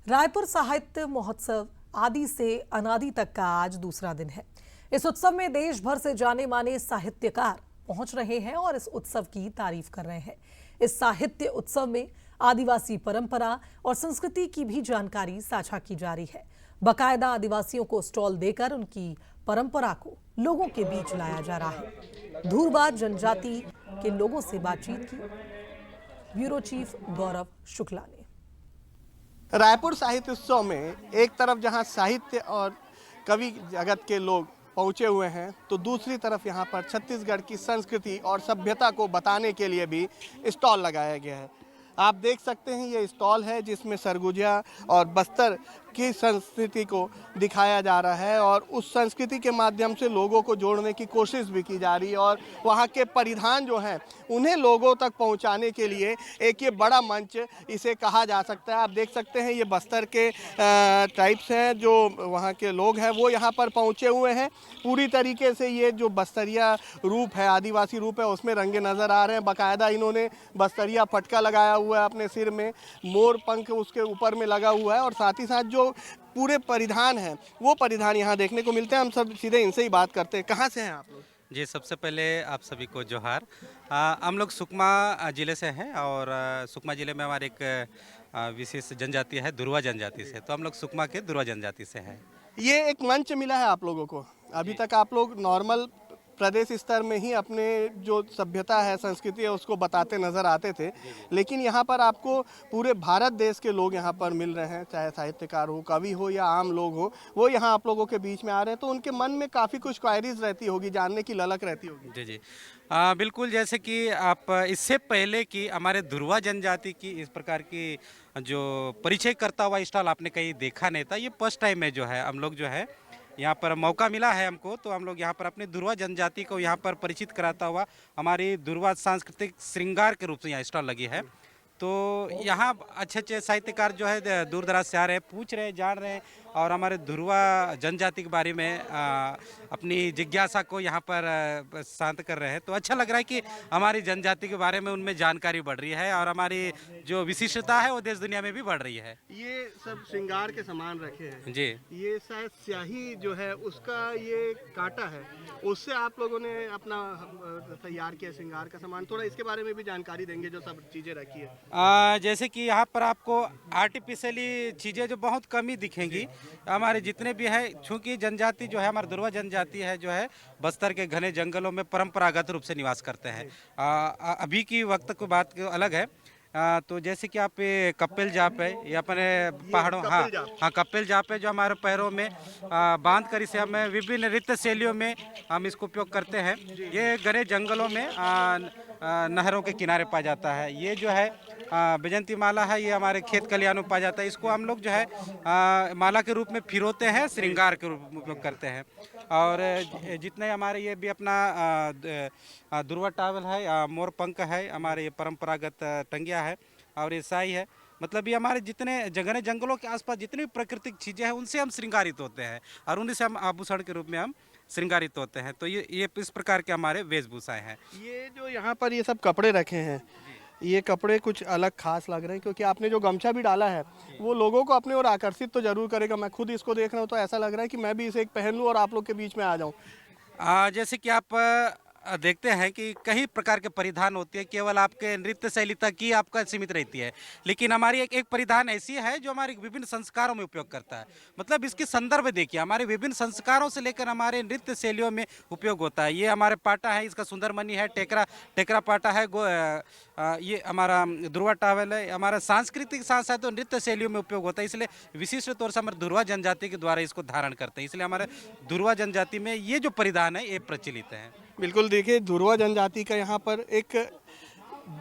रायपुर साहित्य महोत्सव आदि से अनादि तक का आज दूसरा दिन है। इस उत्सव में देश भर से जाने माने साहित्यकार पहुंच रहे हैं और इस उत्सव की तारीफ कर रहे हैं। इस साहित्य उत्सव में आदिवासी परंपरा और संस्कृति की भी जानकारी साझा की जा रही है। बाकायदा आदिवासियों को स्टॉल देकर उनकी परंपरा को लोगों के बीच लाया जा रहा है। धूरबाद जनजाति के लोगों से बातचीत की ब्यूरो चीफ गौरव शुक्ला ने। रायपुर साहित्य उत्सव में एक तरफ जहां साहित्य और कवि जगत के लोग पहुंचे हुए हैं, तो दूसरी तरफ यहां पर छत्तीसगढ़ की संस्कृति और सभ्यता को बताने के लिए भी स्टॉल लगाया गया है। आप देख सकते हैं ये स्टॉल है जिसमें सरगुजा और बस्तर की संस्कृति को दिखाया जा रहा है और उस संस्कृति के माध्यम से लोगों को जोड़ने की कोशिश भी की जा रही है और वहाँ के परिधान जो हैं उन्हें लोगों तक पहुँचाने के लिए एक ये बड़ा मंच इसे कहा जा सकता है। आप देख सकते हैं ये बस्तर के ट्राइब्स हैं, जो वहाँ के लोग हैं वो यहाँ पर पहुँचे हुए हैं। पूरी तरीके से ये जो बस्तरिया रूप है, आदिवासी रूप है, उसमें रंगे नज़र आ रहे हैं। बाकायदा इन्होंने बस्तरिया पटका लगाया हुआ है अपने सिर में, मोर पंख उसके ऊपर में लगा हुआ है और साथ ही साथ जो पूरे परिधान हैं वो परिधान यहाँ देखने को मिलते हैं। हम सब सीधे इनसे ही बात करते हैं। कहाँ से हैं आप लोग? जी, सबसे पहले आप सभी को जोहार। हम लोग सुकमा ज़िले से हैं और सुकमा ज़िले में हमारे एक विशेष जनजाति है, दुरवा जनजाति से। तो हम लोग सुकमा के दुरवा जनजाति से हैं। ये एक मंच मिला है आप लोगों को। अभी तक आप लोग नॉर्मल प्रदेश स्तर में ही अपने जो सभ्यता है, संस्कृति है, उसको बताते नज़र आते थे, लेकिन यहाँ पर आपको पूरे भारत देश के लोग यहाँ पर मिल रहे हैं, चाहे साहित्यकार हो, कवि हो या आम लोग हो, वो यहाँ आप लोगों के बीच में आ रहे हैं। तो उनके मन में काफ़ी कुछ क्वायरीज रहती होगी, जानने की ललक रहती होगी। जी जी, बिल्कुल। जैसे कि आप इससे पहले कि हमारे दुरवा जनजाति की इस प्रकार की जो परिचय करता हुआ स्टॉल आपने कहीं देखा नहीं था। ये फर्स्ट टाइम में जो है हम लोग जो है यहाँ पर मौका मिला है हमको, तो हम लोग यहाँ पर अपने दुरवा जनजाति को यहाँ पर परिचित कराता हुआ हमारी दुरवा सांस्कृतिक श्रृंगार के रूप से यहाँ स्टॉल लगी है। तो यहाँ अच्छे अच्छे साहित्यकार जो है दूर दराज से आ रहे हैं, पूछ रहे हैं, जान रहे हैं और हमारे दुरवा जनजाति के बारे में अपनी जिज्ञासा को यहाँ पर शांत कर रहे हैं। तो अच्छा लग रहा है कि हमारी जनजाति के बारे में उनमें जानकारी बढ़ रही है और हमारी जो विशिष्टता है वो देश दुनिया में भी बढ़ रही है। ये सब श्रृंगार के सामान रखे हैं जी, ये शायद स्याही जो है उसका ये कांटा है, उससे आप लोगों ने अपना तैयार किया श्रृंगार का सामान। थोड़ा इसके बारे में भी जानकारी देंगे, जो सब चीज़ें रखी है। जैसे कि यहाँ पर आपको आर्टिफिशियली चीज़ें जो बहुत कम ही दिखेंगी। हमारे जितने भी है, चूँकि जनजाति जो है हमारी दुरवा जनजाति है जो है बस्तर के घने जंगलों में परंपरागत रूप से निवास करते हैं। अभी की वक्त की बात अलग है। तो जैसे कि आप ये कपिल जाप है, ये अपने पहाड़ों, हाँ कपिल जाप है जो हमारे पैरों में बांध कर इसे हमें विभिन्न नृत्य शैलियों में हम इसको उपयोग करते हैं। ये घने जंगलों में नहरों के किनारे पाया जाता है। ये जो है बैजंती माला है, ये हमारे खेत खलिहानों में पाया जाता है। इसको हम लोग जो है माला के रूप में फिरोते हैं, श्रृंगार के रूप में उपयोग करते हैं। और जितने हमारे ये भी अपना दुर्वा टावल है, मोर पंख है, हमारे ये परंपरागत टंगिया है और ये साई है। मतलब ये हमारे जितने घने जंगलों के आसपास जितनी भी प्राकृतिक चीज़ें हैं उनसे हम श्रृंगारित होते हैं और उन्हीं से हम आभूषण के रूप में हम श्रृंगारित होते हैं। तो ये इस प्रकार के हमारे वेशभूषाएं हैं। ये जो यहाँ पर ये सब कपड़े रखे हैं, ये कपड़े कुछ अलग खास लग रहे हैं, क्योंकि आपने जो गमछा भी डाला है वो लोगों को अपने ओर आकर्षित तो जरूर करेगा। मैं खुद इसको देख रहा हूँ तो ऐसा लग रहा है कि मैं भी इसे एक पहन लूँ और आप लोग के बीच में आ जाऊँ। जैसे कि आप देखते हैं कि कई प्रकार के परिधान होते हैं, केवल आपके नृत्य शैली तक ही आपका सीमित रहती है, लेकिन हमारी एक परिधान ऐसी है जो हमारे विभिन्न संस्कारों में उपयोग करता है। मतलब इसके संदर्भ देखिए, हमारे विभिन्न संस्कारों से लेकर हमारे नृत्य शैलियों में उपयोग होता है। ये हमारे पाटा है, इसका सुंदरमणि है, टेकरा पाटा है, ये हमारा दुर्वा टावल है। हमारा सांस्कृतिक साथ साथ तो नृत्य शैलियों में उपयोग होता है, इसलिए विशिष्ट तौर से हमारे दुर्वा जनजाति के द्वारा इसको धारण करते हैं। इसलिए हमारे दुर्वा जनजाति में ये जो परिधान है ये प्रचलित है। बिल्कुल, देखिए धुरवा जनजाति का यहाँ पर एक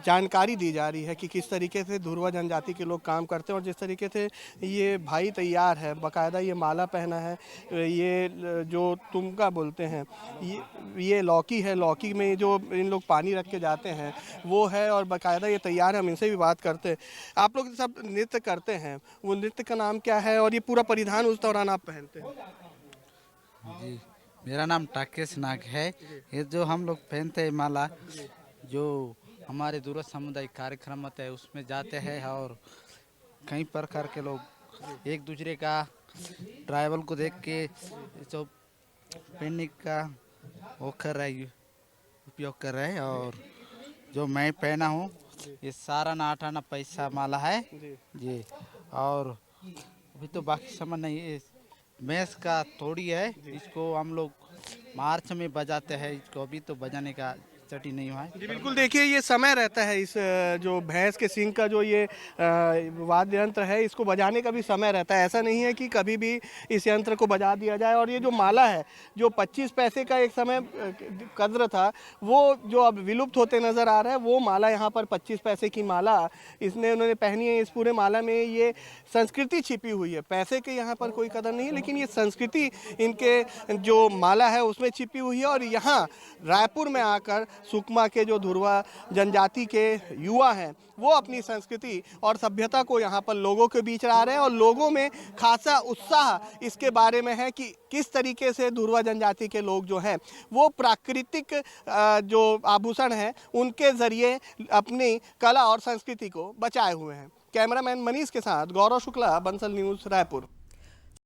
जानकारी दी जा रही है कि किस तरीके से धुरवा जनजाति के लोग काम करते हैं और जिस तरीके से ये भाई तैयार है, बाकायदा ये माला पहना है, ये जो तुमका बोलते हैं, ये लौकी है, लौकी में जो इन लोग पानी रख के जाते हैं वो है और बाकायदा ये तैयार है। हम इनसे भी बात करते हैं। आप लोग सब नृत्य करते हैं, वो नृत्य का नाम क्या है और ये पूरा परिधान उस दौरान आप पहनते हैं? जी, मेरा नाम टाकेश नाग है। ये जो हम लोग पहनते हैं माला, जो हमारे दूरस्थ सामुदायिक कार्यक्रम होते हैं उसमें जाते हैं और कई प्रकार के लोग एक दूसरे का ट्राइबल को देख के जो पहनने का वो कर रहा है, उपयोग कर रहे हैं। और जो मैं पहना हूँ ये सारा नाट आना पैसा माला है जी। और अभी तो बाकी सामान नहीं है, मैस का तोड़ी है, इसको हम लोग मार्च में बजाते हैं, इसको अभी तो बजाने का स्टडी नहीं हुआ है। जी बिल्कुल, देखिए ये समय रहता है इस जो भैंस के सींग का जो ये वाद्य यंत्र है, इसको बजाने का भी समय रहता है। ऐसा नहीं है कि कभी भी इस यंत्र को बजा दिया जाए। और ये जो माला है, जो 25 पैसे का एक समय कद्र था, वो जो अब विलुप्त होते नज़र आ रहा है, वो माला यहाँ पर 25 पैसे की माला उन्होंने पहनी है। इस पूरे माला में ये संस्कृति छिपी हुई है। पैसे के यहाँ पर कोई कदर नहीं है, लेकिन ये संस्कृति इनके जो माला है उसमें छिपी हुई है। और यहाँ रायपुर में आकर सुकमा के जो धुरवा जनजाति के युवा हैं, वो अपनी संस्कृति और सभ्यता को यहाँ पर लोगों के बीच ला रहे हैं। और लोगों में खासा उत्साह इसके बारे में है कि किस तरीके से धुरवा जनजाति के लोग जो हैं वो प्राकृतिक जो आभूषण हैं उनके ज़रिए अपनी कला और संस्कृति को बचाए हुए हैं। कैमरामैन मनीष के साथ गौरव शुक्ला, बंसल न्यूज़, रायपुर।